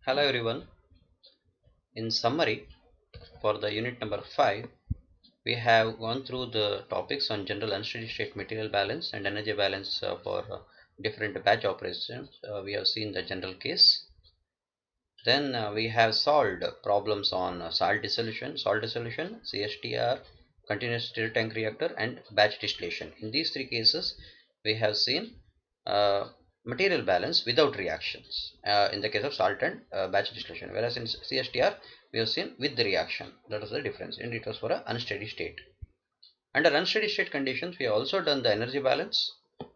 Hello everyone. In summary, for the unit number 5, we have gone through the topics on general unsteady state material balance and energy balance for different batch operations. We have seen the general case. Then we have solved problems on salt dissolution, CSTR, continuous stir tank reactor, and batch distillation. In these three cases, we have seen uh, material balance without reactions in the case of salt and batch distillation, whereas in CSTR, we have seen with the reaction. That was the difference, and it was for an unsteady state. Under unsteady state conditions, we have also done the energy balance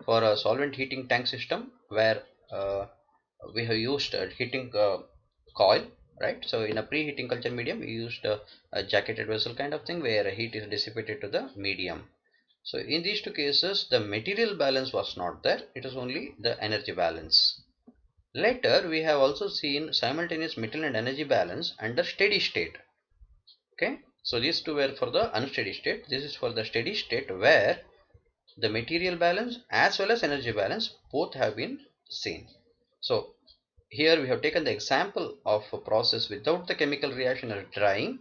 for a solvent heating tank system where we have used heating coil, right? So in a preheating culture medium, we used a jacketed vessel kind of thing where heat is dissipated to the medium. So in these two cases, the material balance was not there. It was only the energy balance. Later, we have also seen simultaneous material and energy balance under steady state. Okay, so these two were for the unsteady state. This is for the steady state where the material balance as well as energy balance both have been seen. So here we have taken the example of a process without the chemical reaction as drying.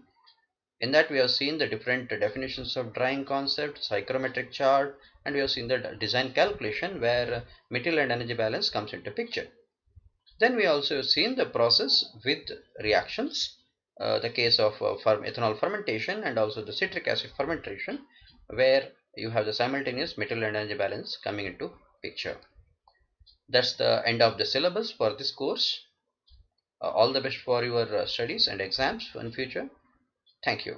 In that we have seen the different definitions of drying concept, psychrometric chart, and we have seen the design calculation where material and energy balance comes into picture. Then we also have seen the process with reactions, the case of ethanol fermentation and also the citric acid fermentation, where you have the simultaneous material and energy balance coming into picture. That's the end of the syllabus for this course. All the best for your studies and exams in future. Thank you.